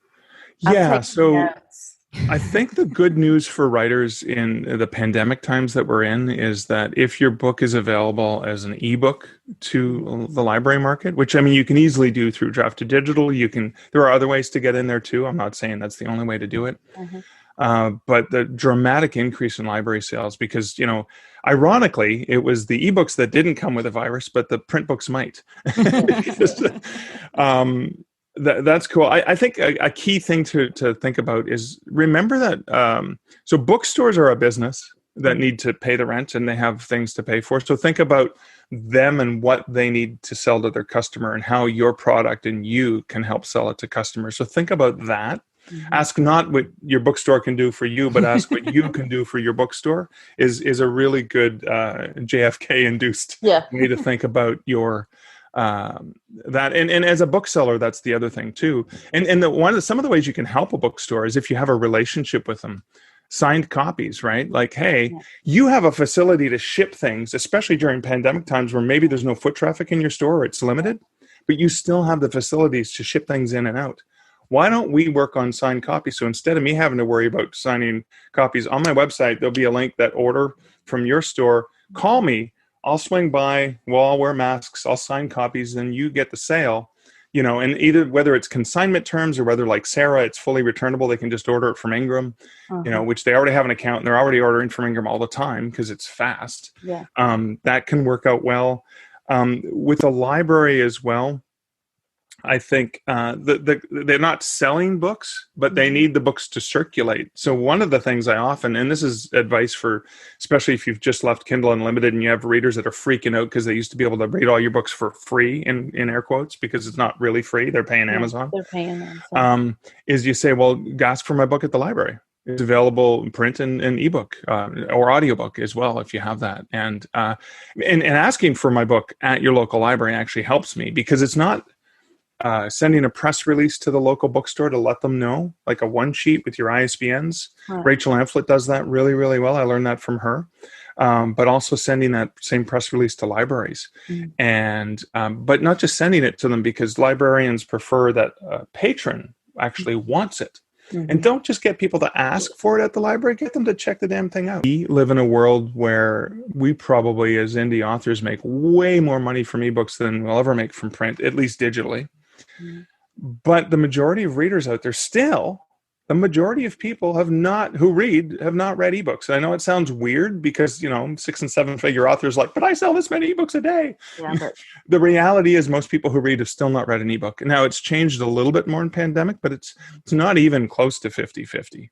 I think the good news for writers in the pandemic times that we're in is that if your book is available as an ebook to the library market, which I mean you can easily do through Draft to Digital, there are other ways to get in there too. I'm not saying that's the only way to do it. But the dramatic increase in library sales, because ironically, it was the ebooks that didn't come with a virus, but the print books might. That's cool. I think a key thing to think about is remember that so bookstores are a business that need to pay the rent and they have things to pay for. So think about them and what they need to sell to their customer and how your product and you can help sell it to customers. So think about that. Ask not what your bookstore can do for you, but ask what you can do for your bookstore is a really good JFK-induced way to think about your that. And as a bookseller, that's the other thing too. And some of the ways you can help a bookstore is if you have a relationship with them. Signed copies, right? Like, hey, you have a facility to ship things, especially during pandemic times where maybe there's no foot traffic in your store or it's limited, but you still have the facilities to ship things in and out. Why don't we work on signed copies? So instead of me having to worry about signing copies on my website, there'll be a link that order from your store. Call me. I'll swing by. I'll wear masks. I'll sign copies. Then you get the sale. And either whether it's consignment terms or whether like Sara, it's fully returnable, they can just order it from Ingram, which they already have an account and they're already ordering from Ingram all the time because it's fast. That can work out well. With a library as well, I think they're not selling books, but they need the books to circulate. So one of the things I often, and this is advice for, especially if you've just left Kindle Unlimited and you have readers that are freaking out because they used to be able to read all your books for free in air quotes, because it's not really free. They're paying Amazon. They're paying Amazon. Is you say, well, ask for my book at the library. It's available in print and ebook or audiobook as well if you have that. And asking for my book at your local library actually helps me because it's not sending a press release to the local bookstore to let them know, like a one sheet with your ISBNs. Rachel Amphlett does that really, really well. I learned that from her. But also sending that same press release to libraries. And but not just sending it to them, because librarians prefer that a patron actually wants it. And don't just get people to ask for it at the library, get them to check the damn thing out. We live in a world where we probably, as indie authors, make way more money from ebooks than we'll ever make from print, at least digitally. But the majority of readers out there still, the majority of people have not read ebooks. And I know it sounds weird because, 6 and 7 figure authors like, but I sell this many ebooks a day. But the reality is most people who read have still not read an ebook. Now it's changed a little bit more in pandemic, but it's not even close to 50-50.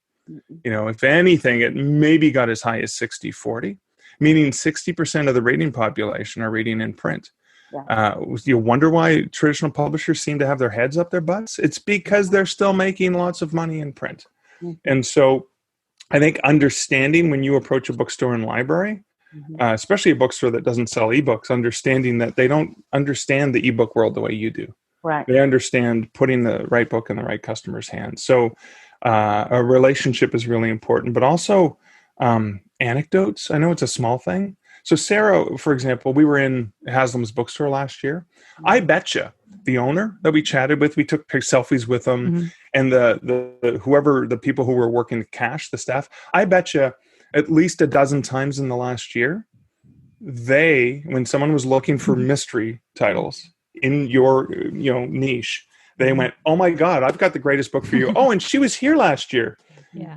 If anything, it maybe got as high as 60-40, meaning 60% of the reading population are reading in print. You wonder why traditional publishers seem to have their heads up their butts? It's because they're still making lots of money in print. And so I think understanding when you approach a bookstore and library, especially a bookstore that doesn't sell ebooks, understanding that they don't understand the ebook world the way you do. They understand putting the right book in the right customer's hands. So a relationship is really important, but also anecdotes. I know it's a small thing, So Sara, for example, we were in Haslam's bookstore last year. I bet you the owner that we chatted with, we took selfies with them, and the people who were working cash, the staff, I bet you at least a dozen times in the last year, when someone was looking for mystery titles in your niche, they went, "Oh my God, I've got the greatest book for you." Oh, and she was here last year. Yeah.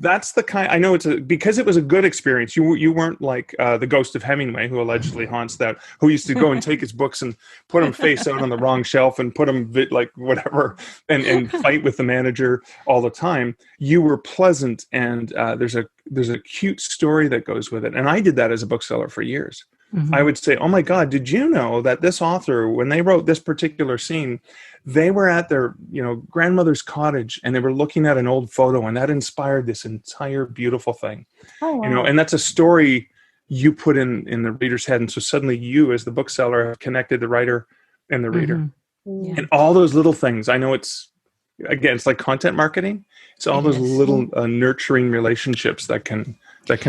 That's the kind, I know because it was a good experience. You weren't like the ghost of Hemingway, who allegedly haunts that, who used to go and take his books and put them face out on the wrong shelf and put them like whatever and fight with the manager all the time. You were pleasant, and there's a cute story that goes with it. And I did that as a bookseller for years. I would say, "Oh my God, did you know that this author, when they wrote this particular scene, they were at their grandmother's cottage and they were looking at an old photo, and that inspired this entire beautiful thing." Oh, wow. And that's a story you put in the reader's head, and so suddenly you, as the bookseller, have connected the writer and the reader, and all those little things. I know it's like content marketing. It's all those little nurturing relationships that can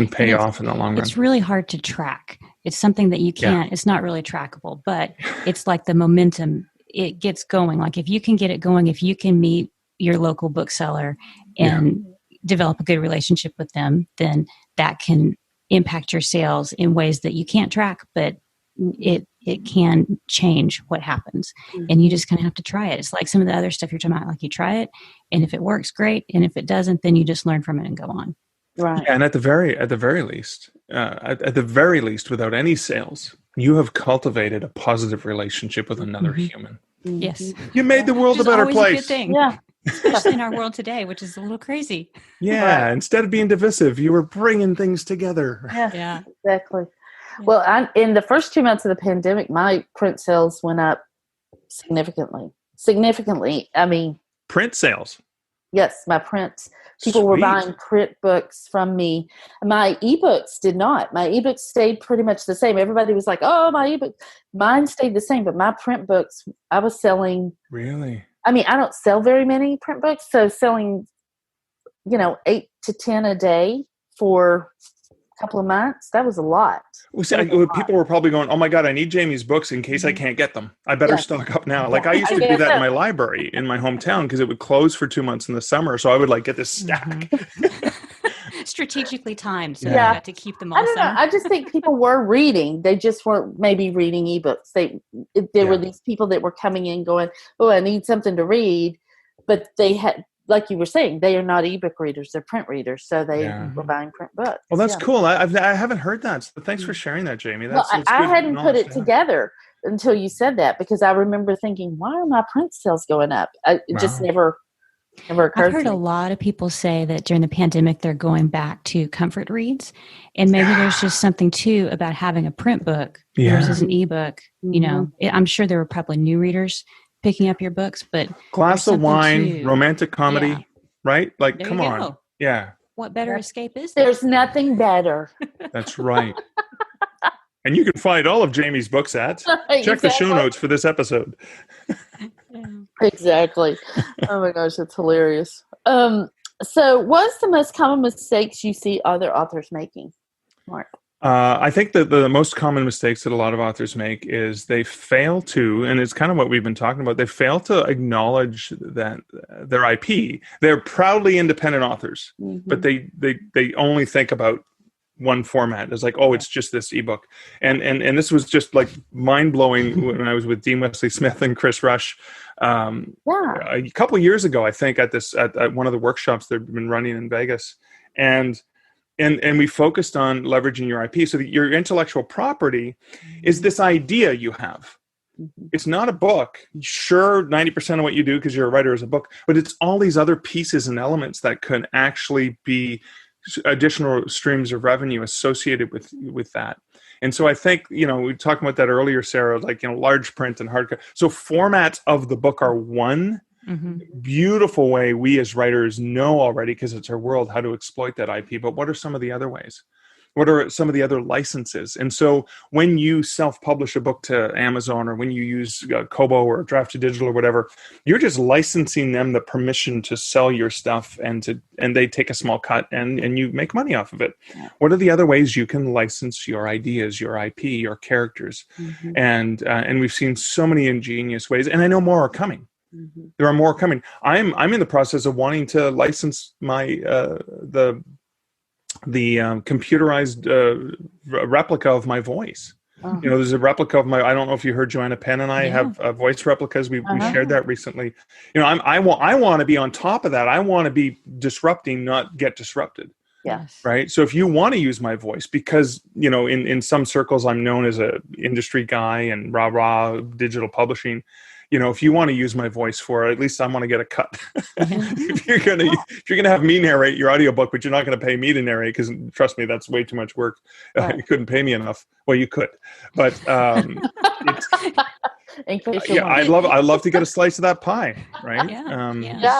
pay off in the long run. It's really hard to track. It's something that you can't, it's not really trackable, but it's like the momentum, it gets going. Like if you can get it going, if you can meet your local bookseller and develop a good relationship with them, then that can impact your sales in ways that you can't track, but it can change what happens. And you just kind of have to try it. It's like some of the other stuff you're talking about, like you try it, and if it works, great. And if it doesn't, then you just learn from it and go on. Right. Yeah, and at the very least, without any sales, you have cultivated a positive relationship with another human. Yes. You made the world a better place. A good thing. Yeah. Especially in our world today, which is a little crazy. Yeah. Right. Instead of being divisive, you were bringing things together. Yeah. Exactly. Well, in the first 2 months of the pandemic, my print sales went up significantly. I mean, print sales. Yes, my prints. People were buying print books from me. My ebooks did not. My ebooks stayed pretty much the same. Everybody was like, "Oh, my ebook." Mine stayed the same, but my print books, I was selling. Really? I mean, I don't sell very many print books, so selling, 8 to 10 a day for a couple of months, that was a lot. People were probably going, "Oh my God, I need Jami's books in case I can't get them. I better stock up now." Like I used to do that in my library in my hometown because it would close for 2 months in the summer. So I would get this stack. Strategically timed so to keep them all. I don't know. I just think people were reading. They just weren't maybe reading ebooks. There were these people that were coming in going, "Oh, I need something to read," but they had, like you were saying, they are not ebook readers; they're print readers, so they were buying print books. Well, that's cool. I haven't heard that. So thanks for sharing that, Jami. I hadn't put it together until you said that, because I remember thinking, "Why are my print sales going up?" It just never occurred. I've heard a lot of people say that during the pandemic they're going back to comfort reads, and maybe there's just something too about having a print book versus an ebook. I'm sure there were probably new readers picking up your books, but glass of wine, romantic comedy, right? Like, there come on. Yeah. What better escape is there? There's nothing better. That's right. And you can find all of Jami's books at check the show notes for this episode. Exactly. Oh my gosh, that's hilarious. So what's the most common mistakes you see other authors making, Mark? I think that the most common mistakes that a lot of authors make is they fail to, and it's kind of what we've been talking about, they fail to acknowledge that their IP, they're proudly independent authors, but they only think about one format. It's like, oh, it's just this ebook. And this was just like mind-blowing when I was with Dean Wesley Smith and Chris Rusch a couple of years ago, I think, at one of the workshops they've been running in Vegas. And we focused on leveraging your IP. So that your intellectual property is this idea you have. It's not a book. Sure, 90% of what you do because you're a writer is a book, but it's all these other pieces and elements that can actually be additional streams of revenue associated with that. And so I think, we were talking about that earlier, Sara, like, large print and hardcover. So formats of the book are one beautiful way we as writers know already, because it's our world, how to exploit that IP. But what are some of the other ways? What are some of the other licenses? And so when you self-publish a book to Amazon, or when you use Kobo or Draft to Digital or whatever, you're just licensing them the permission to sell your stuff, and they take a small cut, and you make money off of it. What are the other ways you can license your ideas, your IP, your characters? And we've seen so many ingenious ways, and I know more are coming. There are more coming. I'm in the process of wanting to license my the computerized replica of my voice. There's a replica of my, I don't know if you heard Joanna Penn and I have voice replicas. We shared that recently. I want to be on top of that. I want to be disrupting, not get disrupted. Yes. Right. So if you want to use my voice, because, in some circles, I'm known as a industry guy and rah digital publishing. If you want to use my voice for it, at least I want to get a cut. If you're gonna have me narrate your audiobook, but you're not going to pay me to narrate, because trust me, that's way too much work. You couldn't pay me enough. Well, you could, but I'd love to get a slice of that pie, right?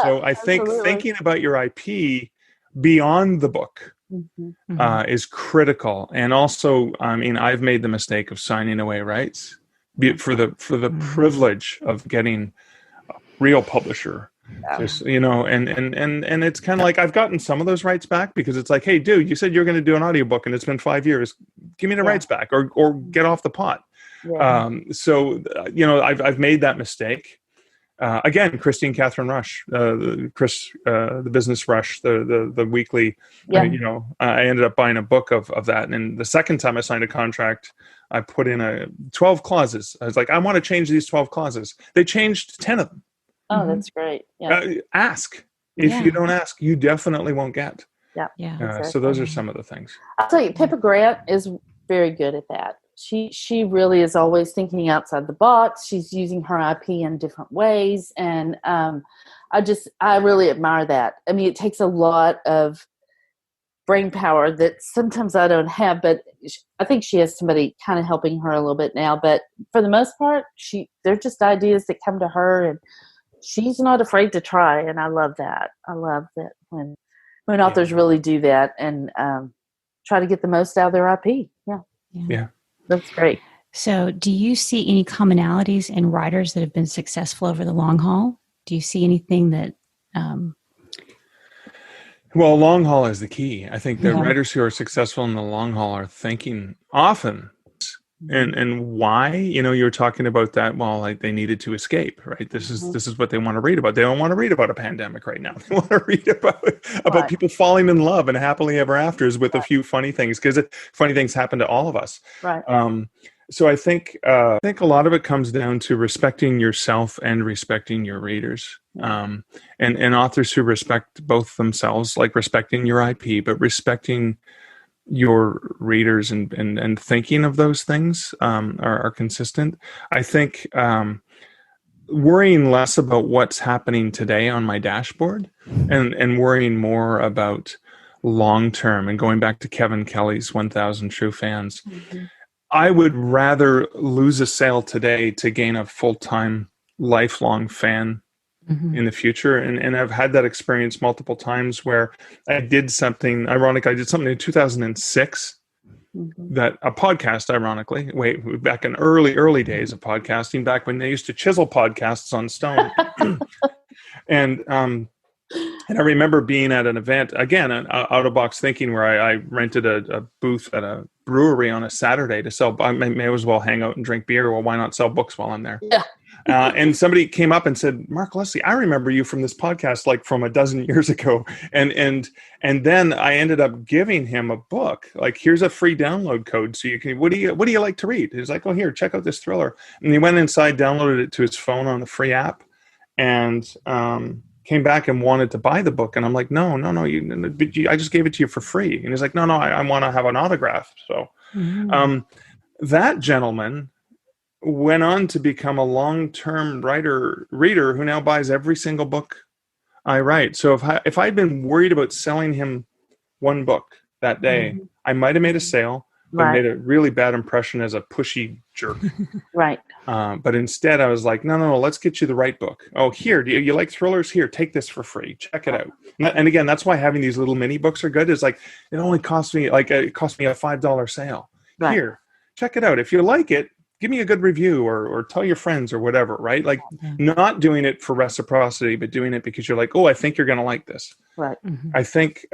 So I think thinking about your IP beyond the book is critical, and also, I've made the mistake of signing away rights. For the privilege of getting a real publisher, and it's kind of like, I've gotten some of those rights back, because it's like, hey, dude, you said you're going to do an audiobook and it's been 5 years. Give me the rights back, or get off the pot. I've made that mistake. Again, Christine Catherine Rusch, the Business Rusch, the weekly. I ended up buying a book of that, and the second time I signed a contract, I put in 12 clauses. I was like, I want to change these 12 clauses. They changed 10 of them. Oh, that's great. Ask. If you don't ask, you definitely won't get. So those are some of the things. I'll tell you, Pippa Grant is very good at that. She really is always thinking outside the box. She's using her IP in different ways. And I really admire that. It takes a lot of brain power that sometimes I don't have, but I think she has somebody kind of helping her a little bit now. But for the most part, they're just ideas that come to her, and she's not afraid to try. And I love that. I love that when authors really do that and try to get the most out of their IP. Yeah. That's great. So do you see any commonalities in writers that have been successful over the long haul? Do you see anything that... Well, long haul is the key. I think the writers who are successful in the long haul are thinking often. And why? You were talking about that. Well, they needed to escape, right? This is what they want to read about. They don't want to read about a pandemic right now. They want to read about people falling in love and happily ever afters with a few funny things, because funny things happen to all of us. Right. So I think a lot of it comes down to respecting yourself and respecting your readers, and authors who respect both themselves, like respecting your IP, but respecting your readers and thinking of those things are consistent. I think worrying less about what's happening today on my dashboard and worrying more about long term, and going back to Kevin Kelly's 1,000 True Fans. I would rather lose a sale today to gain a full-time, lifelong fan in the future. And I've had that experience multiple times where I did something ironic. I did something in 2006 that a podcast, ironically, back in early days of podcasting, back when they used to chisel podcasts on stone. And I remember being at an event, again, out of box thinking, where I rented a booth at a brewery on a Saturday to sell. I may as well hang out and drink beer. Well, why not sell books while I'm there? Yeah. And somebody came up and said, Mark Leslie, I remember you from this podcast, like from a dozen years ago. And then I ended up giving him a book. Like, here's a free download code. So you can, what do you like to read? He's like, oh, here, check out this thriller. And he went inside, downloaded it to his phone on the free app, and came back and wanted to buy the book. And I'm like, no, I just gave it to you for free. And he's like, no, I want to have an autograph. So that gentleman went on to become a long-term reader who now buys every single book I write. So if I'd been worried about selling him one book that day, I might have made a sale, but made a really bad impression as a pushy jerk. Right. But instead I was like, no, let's get you the right book. Oh, here, do you like thrillers? Here, take this for free. Check it out. And again, that's why having these little mini books are good. Is like, it only cost me, it cost me a $5 sale. Right. Here, check it out. If you like it, give me a good review or tell your friends or whatever, right? Like not doing it for reciprocity, but doing it because you're like, oh, I think you're going to like this. Right. Mm-hmm. I think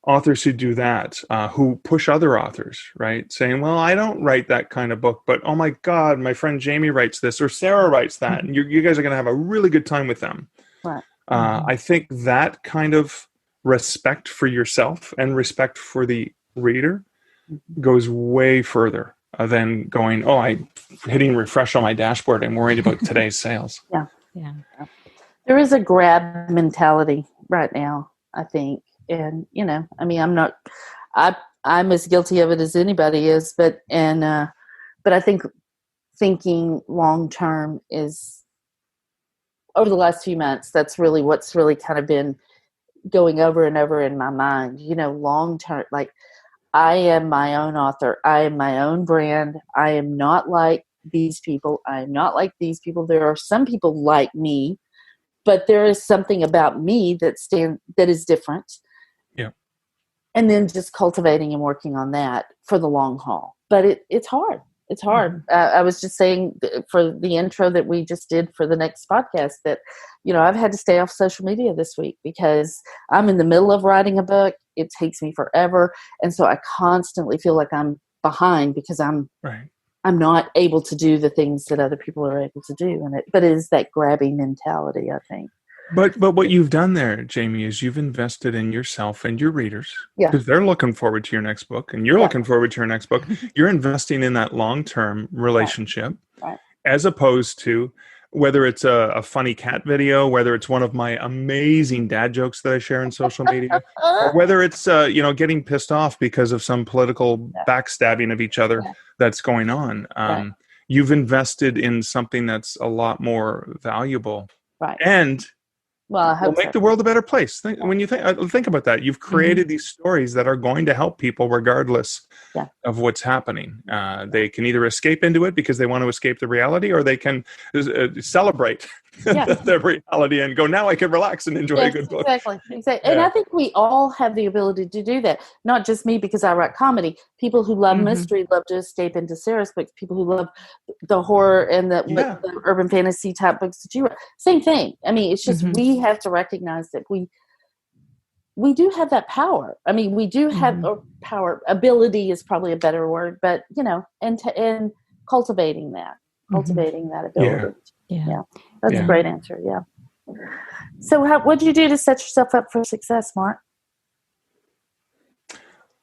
authors who do that, who push other authors, right? Saying, well, I don't write that kind of book, but oh my God, my friend Jami writes this or Sara writes that. And you guys are going to have a really good time with them. Right. I think that kind of respect for yourself and respect for the reader goes way further than going, oh, I'm hitting refresh on my dashboard and worried about today's sales. Yeah. There is a grab mentality right now, I think. And, I'm as guilty of it as anybody is, but I think thinking long-term is, over the last few months, that's really what's really kind of been going over and over in my mind, long-term, like, I am my own author. I am my own brand. I am not like these people. I am not like these people. There are some people like me, but there is something about me that is different. Yeah. And then just cultivating and working on that for the long haul. But it's hard. It's hard. I was just saying for the intro that we just did for the next podcast that, I've had to stay off social media this week because I'm in the middle of writing a book. It takes me forever. And so I constantly feel like I'm behind because I'm not able to do the things that other people are able to do. But it is that grabbing mentality, I think. But what you've done there, Jami, is you've invested in yourself and your readers because they're looking forward to your next book and you're looking forward to your next book. You're investing in that long-term relationship as opposed to whether it's a funny cat video, whether it's one of my amazing dad jokes that I share on social media, or whether it's, getting pissed off because of some political backstabbing of each other that's going on. You've invested in something that's a lot more valuable. Right. And will make the world a better place. When you think about that, you've created these stories that are going to help people regardless of what's happening. They can either escape into it because they want to escape the reality, or they can celebrate the reality and go, now I can relax and enjoy a good book. Exactly. And I think we all have the ability to do that. Not just me because I write comedy. People who love mystery love to escape into Sara's books. People who love the horror and the urban fantasy type books that you write. Same thing. I mean, it's just we have to recognize that we do have that power. I mean, we do have power. Ability is probably a better word, but and cultivating that ability. Yeah. That's a great answer. Yeah. So what did you do to set yourself up for success, Mark?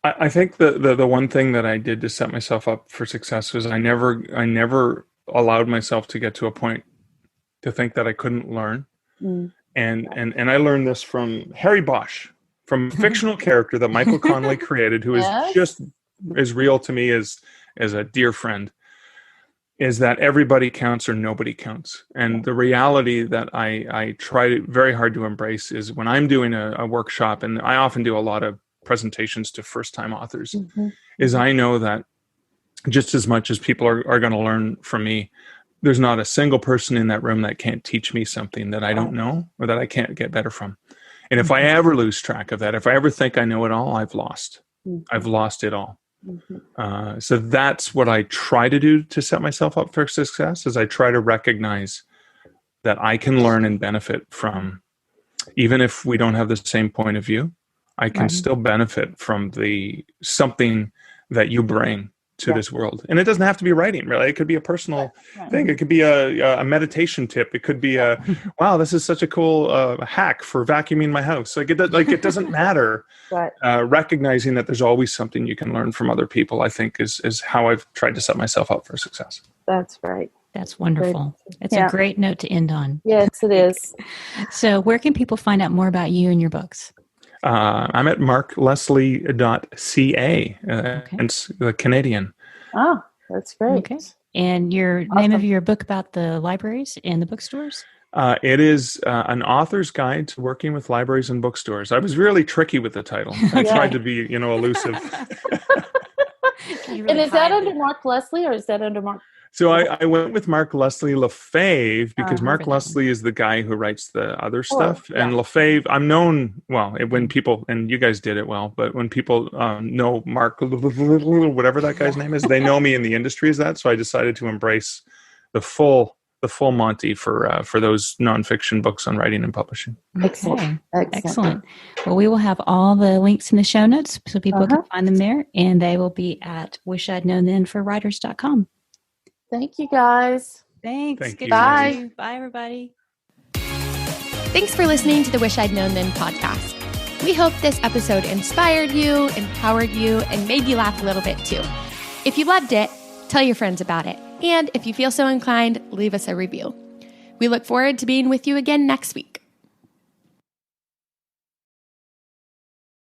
I think the one thing that I did to set myself up for success was I never allowed myself to get to a point to think that I couldn't learn. And I learned this from Harry Bosch, from a fictional character that Michael Connelly created, who is just as real to me as a dear friend, is that everybody counts or nobody counts. And the reality that I try very hard to embrace is when I'm doing a workshop, and I often do a lot of presentations to first-time authors, is I know that just as much as people are going to learn from me, there's not a single person in that room that can't teach me something that I don't know or that I can't get better from. And if I ever lose track of that, if I ever think I know it all, I've lost. I've lost it all. So that's what I try to do to set myself up for success, is I try to recognize that I can learn and benefit from, even if we don't have the same point of view, I can still benefit from something that you bring to this world. And it doesn't have to be writing, really. It could be a personal thing. It could be a meditation tip. It could be wow, this is such a cool hack for vacuuming my house. Like it doesn't matter. Recognizing that there's always something you can learn from other people, I think is how I've tried to set myself up for success. That's right. That's wonderful. It's a great note to end on. Yes, it is. So where can people find out more about you and your books? I'm at markleslie.ca, and it's the Canadian. Oh, that's great. Okay. And your name of your book about the libraries and the bookstores? It is an author's guide to working with libraries and bookstores. I was really tricky with the title. I tried to be, elusive. And is that under Mark Leslie or is that under Mark? So I went with Mark Leslie Lefebvre because Mark Leslie is the guy who writes the other stuff. And Lefebvre, I'm known, when people, and you guys did it well, but when people know Mark, whatever that guy's name is, they know me in the industry as that. So I decided to embrace the full Monty for those nonfiction books on writing and publishing. Okay. Excellent. Well, we will have all the links in the show notes so people can find them there, and they will be at wishidknownthenforwriters.com. Thank you, guys. Thanks. Thank Good you. Bye. Bye, everybody. Thanks for listening to the Wish I'd Known Then podcast. We hope this episode inspired you, empowered you, and made you laugh a little bit too. If you loved it, tell your friends about it. And if you feel so inclined, leave us a review. We look forward to being with you again next week.